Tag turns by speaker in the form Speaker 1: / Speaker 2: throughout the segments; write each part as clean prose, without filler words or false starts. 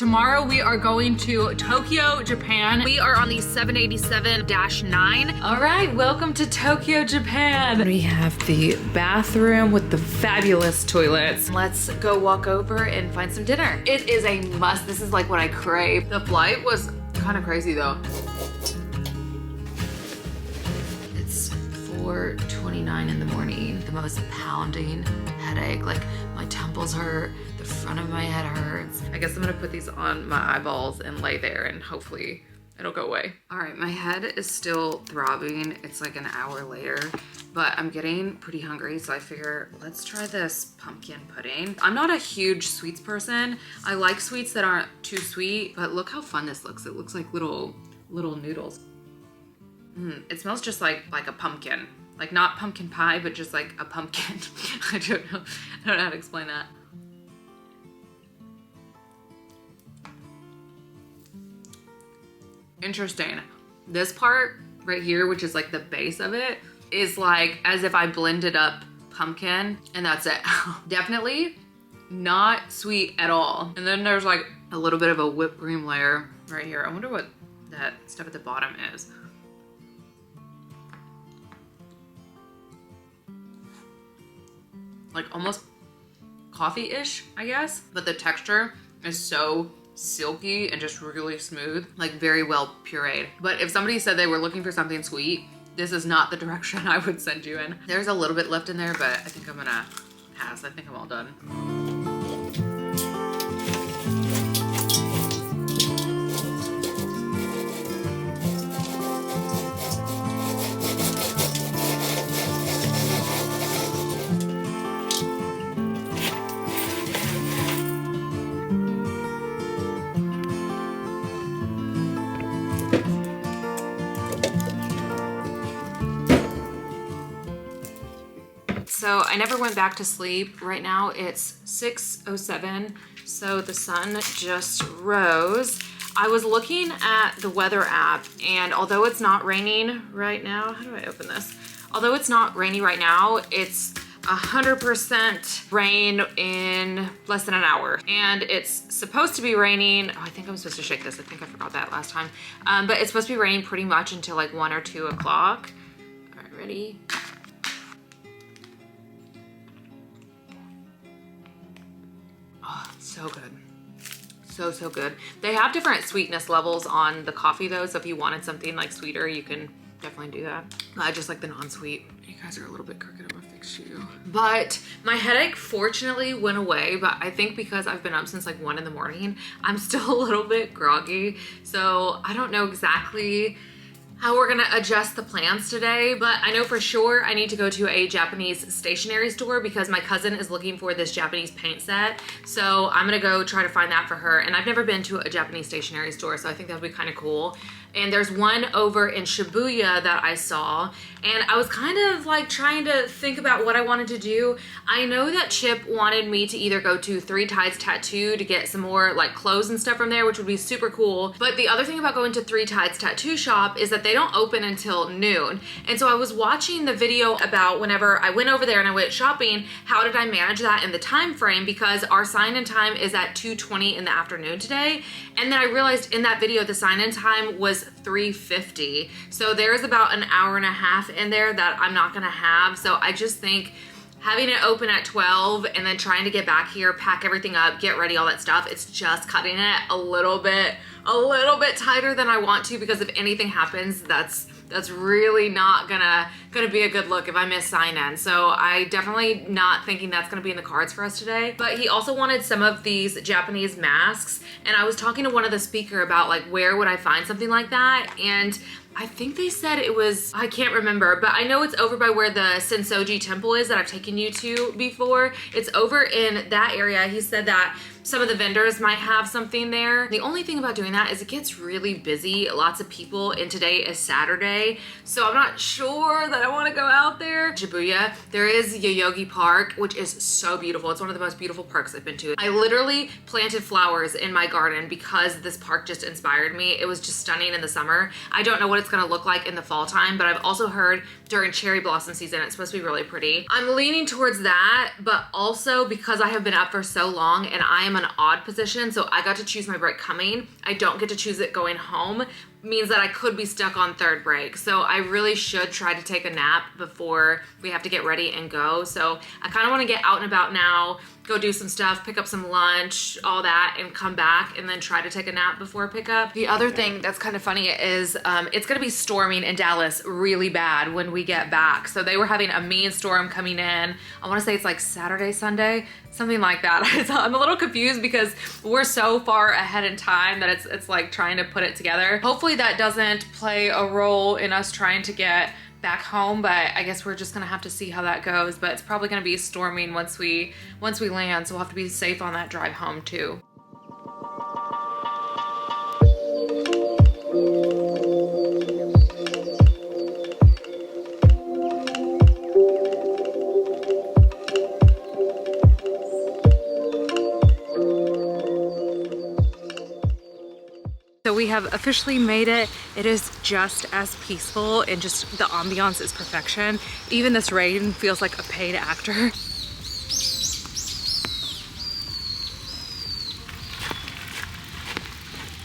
Speaker 1: Tomorrow we are going to Tokyo, Japan. We are on the 787-9. All right, welcome to Tokyo, Japan. We have the bathroom with the fabulous toilets. Let's go walk over and find some dinner. It is a must. This is like what I crave. The flight was kind of crazy though. It's 4:29 in the morning. The most pounding headache. Like my temples hurt, the front of my head hurts. I guess I'm gonna put these on my eyeballs and lay there and hopefully it'll go away. All right, my head is still throbbing. It's like an hour later, but I'm getting pretty hungry, so I figure let's try this pumpkin pudding. I'm not a huge sweets person. I like sweets that aren't too sweet, but look how fun this looks. It looks like little noodles. It smells just like a pumpkin. Like not pumpkin pie, but just like a pumpkin. I don't know how to explain that. Interesting. This part right here, which is like the base of it, is like as if I blended up pumpkin and that's it. Definitely not sweet at all. And then there's like a little bit of a whipped cream layer right here. I wonder what that stuff at the bottom is. Like almost coffee-ish, I guess. But the texture is so silky and just really smooth, like very well pureed. But if somebody said they were looking for something sweet, this is not the direction I would send you in. There's a little bit left in there, but I think I'm gonna pass. I think I'm all done. So I never went back to sleep. Right now it's 6:07, so the sun just rose. I was looking at the weather app, and although it's not raining right now, how do I open this? Although it's not rainy right now, it's 100% rain in less than an hour. And it's supposed to be raining, oh, I think I'm supposed to shake this. I think I forgot that last time. But it's supposed to be raining pretty much until like 1 or 2 o'clock. All right, ready? So good. So good. They have different sweetness levels on the coffee though, so if you wanted something like sweeter, you can definitely do that. I just like the non-sweet. You guys are a little bit crooked. I'm gonna fix you. But my headache fortunately went away, but I think because I've been up since like 1 in the morning, I'm still a little bit groggy. So I don't know exactly how we're gonna adjust the plans today, but I know for sure I need to go to a Japanese stationery store because my cousin is looking for this Japanese paint set. So I'm gonna go try to find that for her. And I've never been to a Japanese stationery store, so I think that would be kind of cool. And there's one over in Shibuya that I saw, and I was kind of like trying to think about what I wanted to do. I know that Chip wanted me to either go to 3 Tides Tattoo to get some more like clothes and stuff from there, which would be super cool. But the other thing about going to 3 Tides Tattoo Shop is that they don't open until noon. And so I was watching the video about whenever I went over there and I went shopping, how did I manage that in the time frame, because our sign-in time is at 2:20 in the afternoon today. And then I realized in that video the sign-in time was 3:50. So there's about an hour and a half in there that I'm not gonna have. So I just think having it open at 12 and then trying to get back here, pack everything up, get ready, all that stuff, it's just cutting it a little bit tighter than I want to, because if anything happens, that's really not gonna be a good look if I miss sign-in. So I definitely not thinking that's gonna be in the cards for us today. But he also wanted some of these Japanese masks, and I was talking to one of the speaker about like where would I find something like that, and I think they said it was, I can't remember, but I know it's over by where the Sensoji temple is that I've taken you to before. It's over in that area. He said that some of the vendors might have something there. The only thing about doing that is it gets really busy, lots of people, and today is Saturday, so I'm not sure that I want to go out there. Shibuya, there is Yoyogi Park, which is so beautiful. It's one of the most beautiful parks I've been to. I literally planted flowers in my garden because this park just inspired me. It was just stunning in the summer. I don't know what it's gonna look like in the fall time, but I've also heard during cherry blossom season it's supposed to be really pretty. I'm leaning towards that, but also because I have been up for so long and I am am an odd position, so I got to choose my break coming. I don't get to choose it going home. Means that I could be stuck on third break. So I really should try to take a nap before we have to get ready and go. So I kind of want to get out and about now, go do some stuff, pick up some lunch, all that, and come back and then try to take a nap before pickup. The other thing that's kind of funny is it's gonna be storming in Dallas really bad when we get back. So they were having a mean storm coming in. I wanna say it's like Saturday, Sunday, something like that. I'm a little confused because we're so far ahead in time that it's like trying to put it together. Hopefully that doesn't play a role in us trying to get back home, but I guess we're just gonna have to see how that goes. But it's probably gonna be storming once we land, so we'll have to be safe on that drive home too. So we have officially made it. It is just as peaceful and just the ambiance is perfection. Even this rain feels like a paid actor.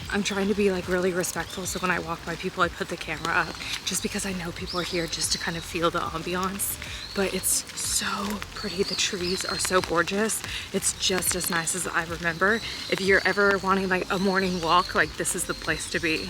Speaker 1: I'm trying to be like really respectful, so when I walk by people I put the camera up just because I know people are here just to kind of feel the ambiance. But it's so pretty. The trees are so gorgeous. It's just as nice as I remember. If you're ever wanting like a morning walk, like this is the place to be.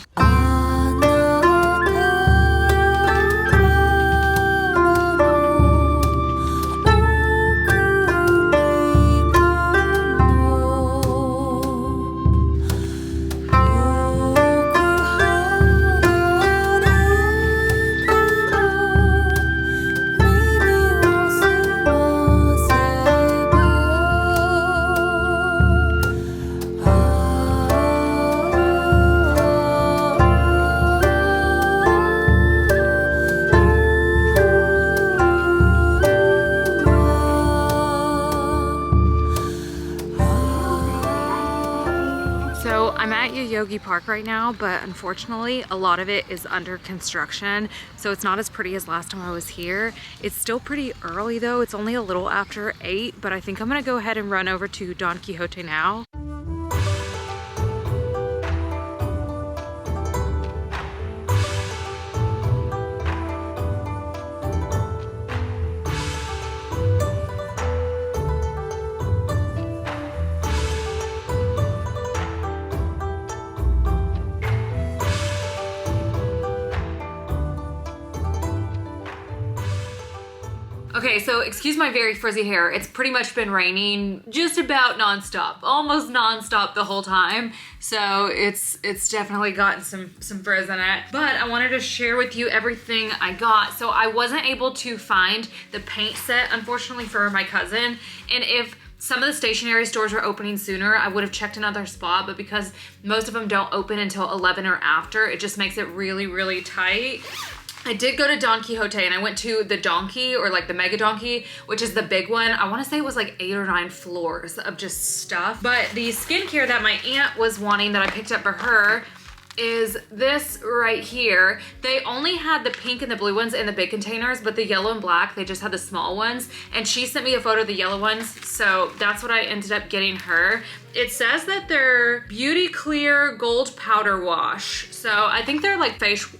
Speaker 1: Yogi Park right now, but unfortunately a lot of it is under construction, so it's not as pretty as last time I was here. It's still pretty early though. It's only a little after 8, but I think I'm gonna go ahead and run over to Don Quixote now. Okay, so excuse my very frizzy hair. It's pretty much been raining just about nonstop, almost nonstop the whole time. So it's definitely gotten some frizz in it. But I wanted to share with you everything I got. So I wasn't able to find the paint set, unfortunately, for my cousin. And if some of the stationery stores were opening sooner, I would have checked another spot, but because most of them don't open until 11 or after, it just makes it really, really tight. I did go to Don Quixote and I went to the Donkey, or like the Mega Donkey, which is the big one. I want to say it was like 8 or 9 floors of just stuff. But the skincare that my aunt was wanting that I picked up for her is this right here. They only had the pink and the blue ones in the big containers, but the yellow and black, they just had the small ones. And she sent me a photo of the yellow ones, so that's what I ended up getting her. It says that they're Beauty Clear Gold Powder Wash. So I think they're like face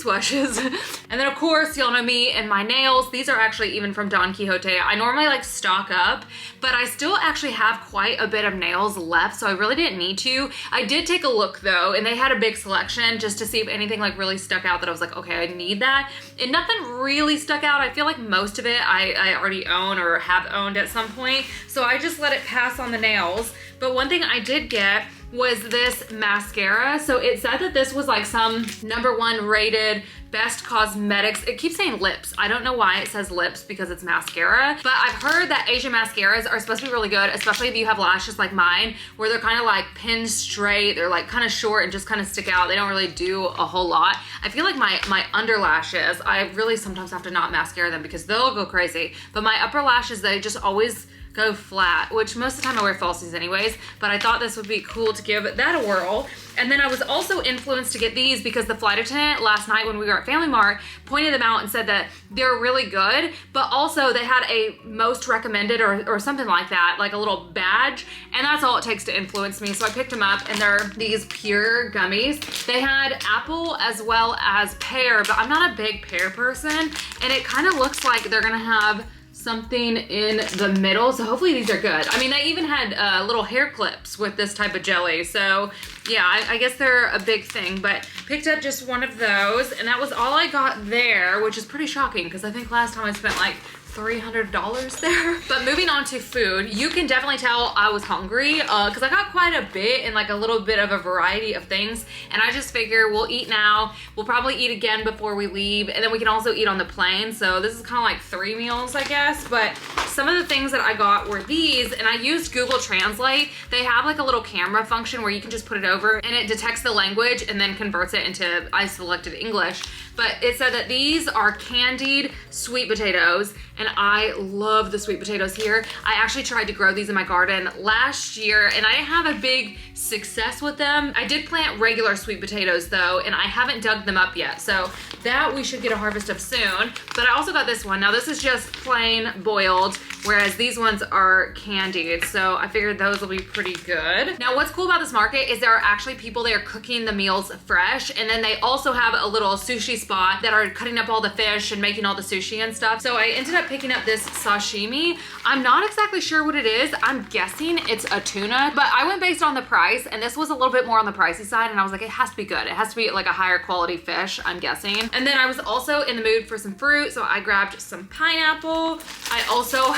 Speaker 1: washes. And then of course, y'all know me and my nails. These are actually even from Don Quixote. I normally like stock up, but I still actually have quite a bit of nails left, so I really didn't need to. I did take a look though, and they had a big selection just to see if anything like really stuck out that I was like, okay, I need that. And nothing really stuck out. I feel like most of it I already own or have owned at some point, so I just let it pass on the nails. But one thing I did get was this mascara. So it said that this was like some #1 rated best cosmetics. It keeps saying lips. I don't know why it says lips because it's mascara, but I've heard that Asian mascaras are supposed to be really good, especially if you have lashes like mine, where they're kind of like pinned straight. They're like kind of short and just kind of stick out. They don't really do a whole lot. I feel like my under lashes, I really sometimes have to not mascara them because they'll go crazy. But my upper lashes, they just always go flat, which most of the time I wear falsies anyways, but I thought this would be cool to give that a whirl. And then I was also influenced to get these because the flight attendant last night when we were at Family Mart pointed them out and said that they're really good, but also they had a most recommended or something like that, like a little badge, and that's all it takes to influence me. So I picked them up, and they're these pure gummies. They had apple as well as pear, but I'm not a big pear person, and it kind of looks like they're gonna have something in the middle, so hopefully these are good. I mean, they even had little hair clips with this type of jelly, so yeah, I guess they're a big thing, but picked up just one of those, and that was all I got there, which is pretty shocking because I think last time I spent like $300 there. But moving on to food, you can definitely tell I was hungry because I got quite a bit and like a little bit of a variety of things, and I just figure we'll eat now, we'll probably eat again before we leave, and then we can also eat on the plane. So this is kind of like 3 meals, I guess. But some of the things that I got were these, and I used Google Translate. They have like a little camera function where you can just put it over and it detects the language and then converts it into, I selected English. But it said that these are candied sweet potatoes, and I love the sweet potatoes here. I actually tried to grow these in my garden last year, and I didn't have a big success with them. I did plant regular sweet potatoes though, and I haven't dug them up yet, so that we should get a harvest of soon. But I also got this one. Now this is just plain boiled, whereas these ones are candied, so I figured those will be pretty good. Now what's cool about this market is there are actually people there cooking the meals fresh, and then they also have a little sushi spot that are cutting up all the fish and making all the sushi and stuff. So I ended up picking up this sashimi. I'm not exactly sure what it is. I'm guessing it's a tuna, but I went based on the price, and this was a little bit more on the pricey side, and I was like, it has to be good. It has to be like a higher quality fish, I'm guessing. And then I was also in the mood for some fruit, so I grabbed some pineapple. I also,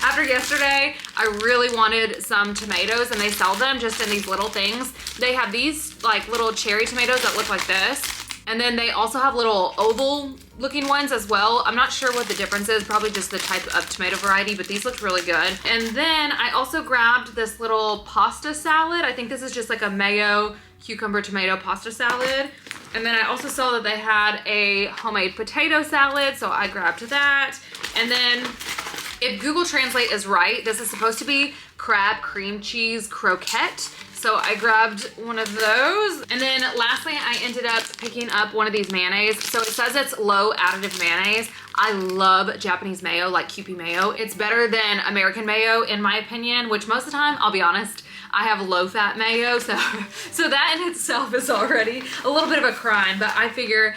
Speaker 1: after yesterday, I really wanted some tomatoes, and they sell them just in these little things. They have these like little cherry tomatoes that look like this. And then they also have little oval looking ones as well. I'm not sure what the difference is, probably just the type of tomato variety, but these look really good. And then I also grabbed this little pasta salad. I think this is just like a mayo, cucumber, tomato pasta salad. And then I also saw that they had a homemade potato salad, so I grabbed that. And then if Google Translate is right, this is supposed to be crab cream cheese croquette. So I grabbed one of those. And then lastly, I ended up picking up one of these mayonnaise. So it says it's low additive mayonnaise. I love Japanese mayo, like Kewpie mayo. It's better than American mayo in my opinion, which most of the time, I'll be honest, I have low fat mayo. So that in itself is already a little bit of a crime, but I figure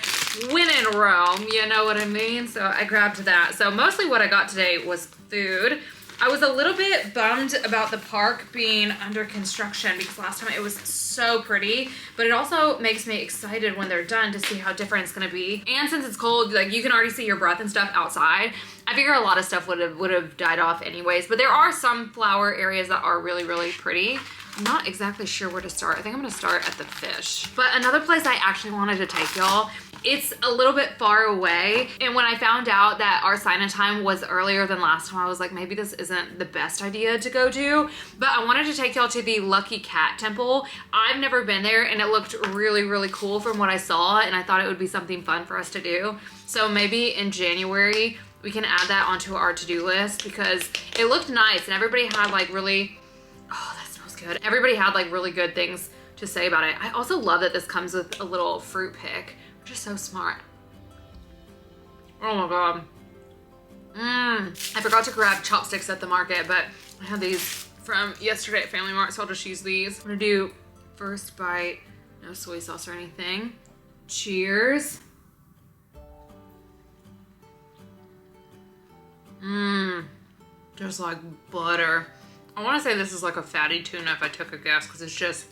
Speaker 1: when in Rome, you know what I mean? So I grabbed that. So mostly what I got today was food. I was a little bit bummed about the park being under construction because last time it was so pretty, but it also makes me excited when they're done to see how different it's gonna be. And since it's cold, like you can already see your breath and stuff outside. I figure a lot of stuff would have died off anyways, but there are some flower areas that are really, really pretty. I'm not exactly sure where to start. I think I'm gonna start at the fish. But another place I actually wanted to take y'all, it's a little bit far away, and when I found out that our sign-in time was earlier than last time, I was like, maybe this isn't the best idea to go to, but I wanted to take y'all to the Lucky Cat Temple. I've never been there, and it looked really, really cool from what I saw, and I thought it would be something fun for us to do. So maybe in January, we can add that onto our to-do list because it looked nice, and everybody had like really, oh, that smells good. Everybody had like really good things to say about it. I also love that this comes with a little fruit pick. Just so smart. Oh my god. I forgot to grab chopsticks at the market, but I had these from yesterday at Family Mart, so I'll just use these. I'm gonna do first bite, no soy sauce or anything. Cheers. Just like butter. I wanna say this is like a fatty tuna if I took a guess, because it's just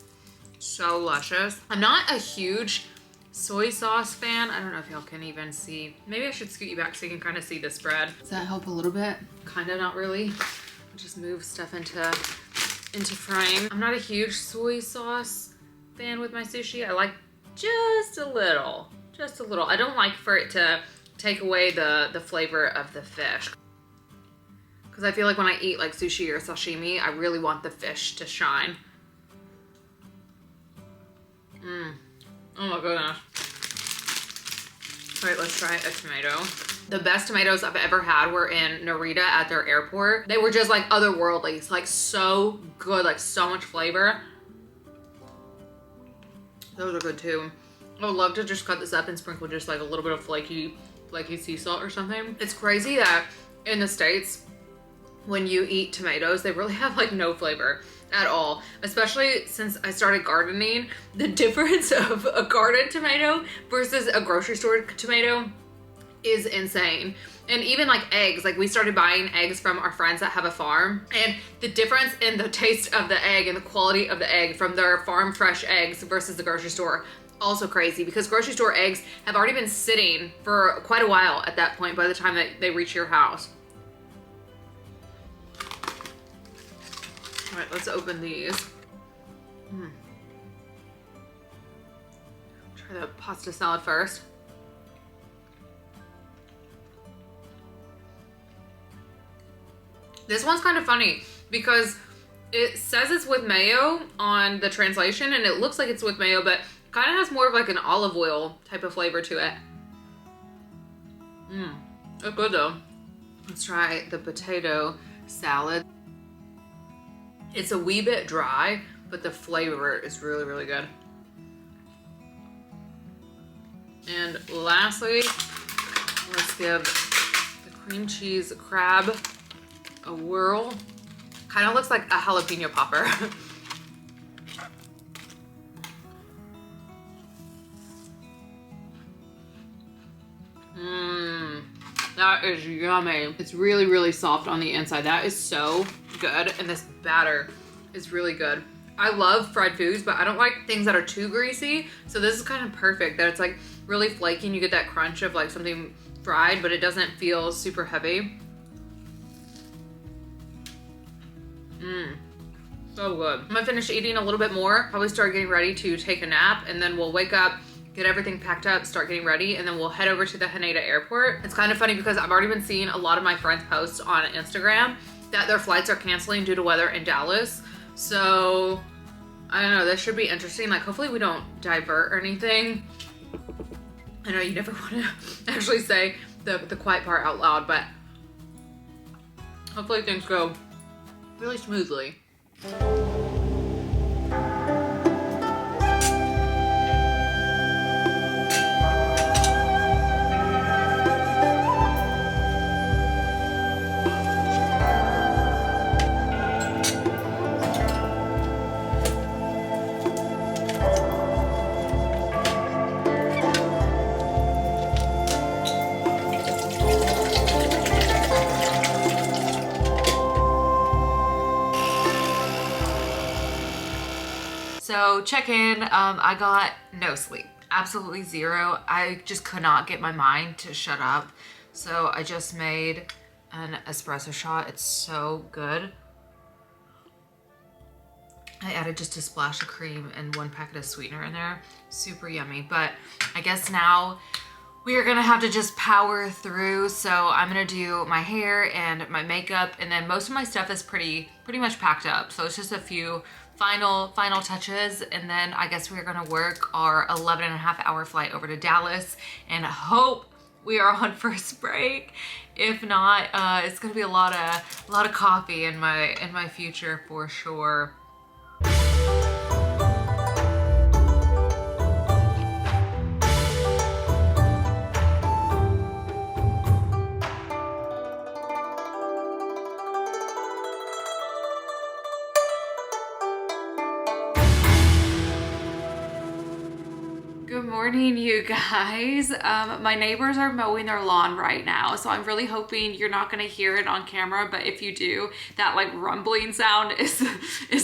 Speaker 1: so luscious. I'm not a huge soy sauce fan. I don't know if y'all can even see. Maybe I should scoot you back so you can kind of see the spread. Does that help a little bit? Kind of, not really. I'll just move stuff into frame. I'm not a huge soy sauce fan with my sushi. I like just a little. I don't like for it to take away the flavor of the fish. Because I feel like when I eat like sushi or sashimi, I really want the fish to shine. Oh my goodness. All right, let's try a tomato. The best tomatoes I've ever had were in Narita at their airport. They were just like otherworldly. It's like so good, like so much flavor. Those are good too. I would love to just cut this up and sprinkle just like a little bit of flaky sea salt or something. It's crazy that in the States, when you eat tomatoes, they really have like no flavor at all. Especially since I started gardening, the difference of a garden tomato versus a grocery store tomato is insane. And even like eggs, like we started buying eggs from our friends that have a farm, and the difference in the taste of the egg and the quality of the egg from their farm fresh eggs versus the grocery store, also crazy, because grocery store eggs have already been sitting for quite a while at that point by the time that they reach your house. All right, let's open these. Try the pasta salad first. This one's kind of funny because it says it's with mayo on the translation and it looks like it's with mayo, but kind of has more of like an olive oil type of flavor to it. It's good though. Let's try the potato salad. It's a wee bit dry, but the flavor is really, really good. And lastly, let's give the cream cheese crab a whirl. Kind of looks like a jalapeno popper. That is yummy. It's really, really soft on the inside. That is so good. And this batter is really good. I love fried foods, but I don't like things that are too greasy. So this is kind of perfect that it's like really flaky and you get that crunch of like something fried, but it doesn't feel super heavy. So good. I'm gonna finish eating a little bit more, probably start getting ready to take a nap, and then we'll wake up, get everything packed up, start getting ready, and then we'll head over to the Haneda airport. It's kind of funny because I've already been seeing a lot of my friends post on Instagram that their flights are canceling due to weather in Dallas. So I don't know, this should be interesting. Like hopefully we don't divert or anything. I know you never want to actually say the quiet part out loud, but hopefully things go really smoothly. So check in, I got no sleep, absolutely zero. I just could not get my mind to shut up. So I just made an espresso shot. It's so good. I added just a splash of cream and 1 packet of sweetener in there. Super yummy, but I guess now we are gonna have to just power through. So I'm gonna do my hair and my makeup, and then most of my stuff is pretty much packed up. So it's just a few final touches, and then I guess we're gonna work our 11.5-hour flight over to Dallas and hope we are on first break. If not, it's gonna be a lot of coffee in my future for sure. Good morning, you guys. My neighbors are mowing their lawn right now, so I'm really hoping you're not gonna hear it on camera, but if you do, that like rumbling sound is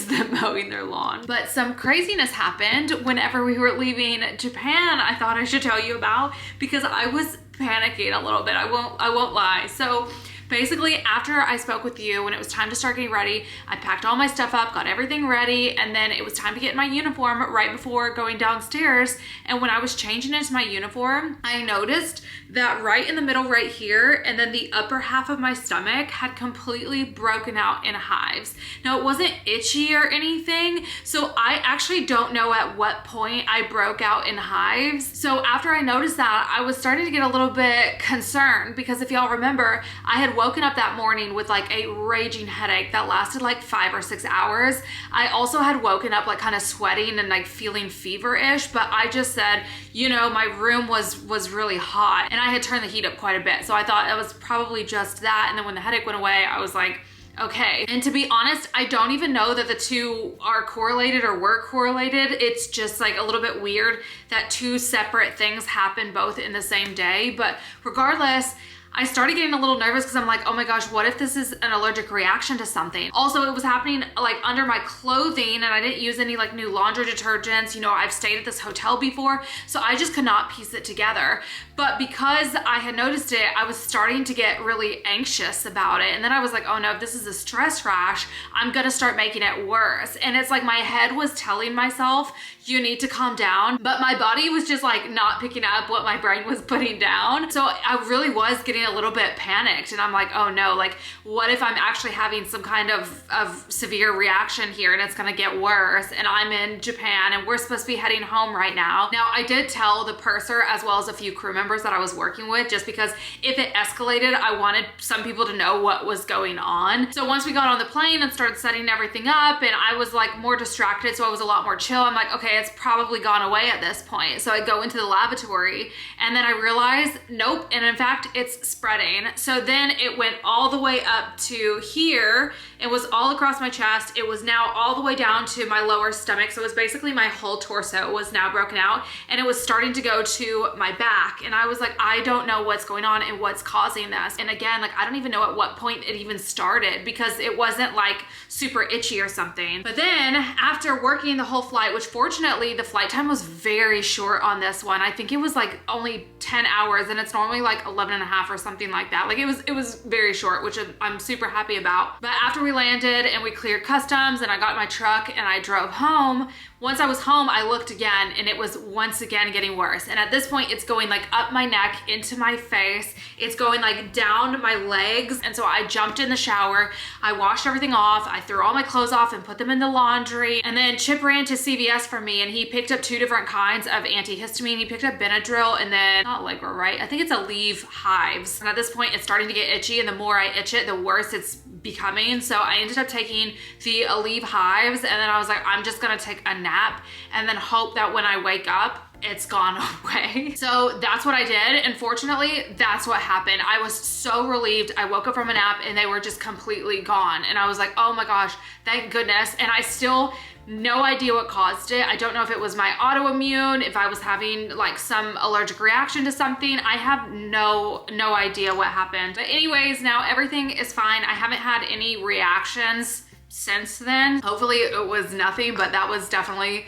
Speaker 1: them mowing their lawn. But some craziness happened whenever we were leaving Japan. I thought I should tell you about, because I was panicking a little bit. I won't lie. So Basically, after I spoke with you, when it was time to start getting ready, I packed all my stuff up, got everything ready, and then it was time to get in my uniform right before going downstairs. And when I was changing into my uniform, I noticed that right in the middle right here, and then the upper half of my stomach had completely broken out in hives. Now, it wasn't itchy or anything, so I actually don't know at what point I broke out in hives. So after I noticed that, I was starting to get a little bit concerned, because if y'all remember, I had woken up that morning with like a raging headache that lasted like 5 or 6 hours. I also had woken up like kind of sweating and like feeling feverish, but I just said, you know, my room was really hot and I had turned the heat up quite a bit. So I thought it was probably just that. And then when the headache went away, I was like, okay. And to be honest, I don't even know that the two are correlated or were correlated. It's just like a little bit weird that two separate things happen both in the same day. But regardless, I started getting a little nervous because I'm like, oh my gosh, what if this is an allergic reaction to something? Also, it was happening like under my clothing, and I didn't use any like new laundry detergents. You know, I've stayed at this hotel before, so I just could not piece it together. But because I had noticed it, I was starting to get really anxious about it. And then I was like, oh no, if this is a stress rash, I'm gonna start making it worse. And it's like my head was telling myself, you need to calm down. But my body was just like not picking up what my brain was putting down. So I really was getting a little bit panicked. And I'm like, oh no, like what if I'm actually having some kind of severe reaction here and it's gonna get worse, and I'm in Japan and we're supposed to be heading home right now. Now, I did tell the purser as well as a few crew members that I was working with, just because if it escalated, I wanted some people to know what was going on. So once we got on the plane and started setting everything up, and I was like more distracted, so I was a lot more chill. I'm like, okay, it's probably gone away at this point. So I go into the lavatory and then I realized, nope. And in fact, it's spreading. So then it went all the way up to here. It was all across my chest. It was now all the way down to my lower stomach. So it was basically my whole torso was now broken out, and it was starting to go to my back. And I was like, I don't know what's going on and what's causing this. And again, like, I don't even know at what point it even started, because it wasn't like super itchy or something. But then after working the whole flight, which fortunately the flight time was very short on this one. I think it was like only 10 hours and it's normally like 11 and a half or something like that. Like it was very short, which I'm super happy about. But after we landed and we cleared customs and I got in my truck and I drove home, once I was home, I looked again and it was once again getting worse. And at this point, it's going like up my neck, into my face. It's going like down my legs. And so I jumped in the shower. I washed everything off. I threw all my clothes off and put them in the laundry. And then Chip ran to CVS for me and he picked up 2 different kinds of antihistamine. He picked up Benadryl and then, not Allegra, right? I think it's Aleve Hives. And at this point, it's starting to get itchy, and the more I itch it, the worse it's becoming. So I ended up taking the Aleve Hives, and then I was like, I'm just gonna take a nap and then hope that when I wake up, it's gone away. So that's what I did. And fortunately, that's what happened. I was so relieved. I woke up from a nap and they were just completely gone. And I was like, oh my gosh, thank goodness. And I still, no idea what caused it. I don't know if it was my autoimmune, if I was having like some allergic reaction to something. I have no idea what happened. But anyways, now everything is fine. I haven't had any reactions since then. Hopefully it was nothing, but that was definitely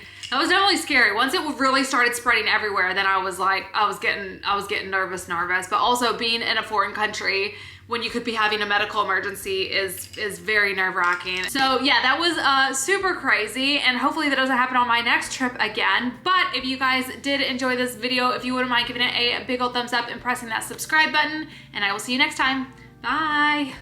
Speaker 1: scary. Once it really started spreading everywhere, then I was like, I was getting nervous. But also being in a foreign country when you could be having a medical emergency is very nerve-wracking. So yeah, that was super crazy, and hopefully that doesn't happen on my next trip again. But if you guys did enjoy this video, if you wouldn't mind giving it a big old thumbs up and pressing that subscribe button, and I will see you next time. Bye.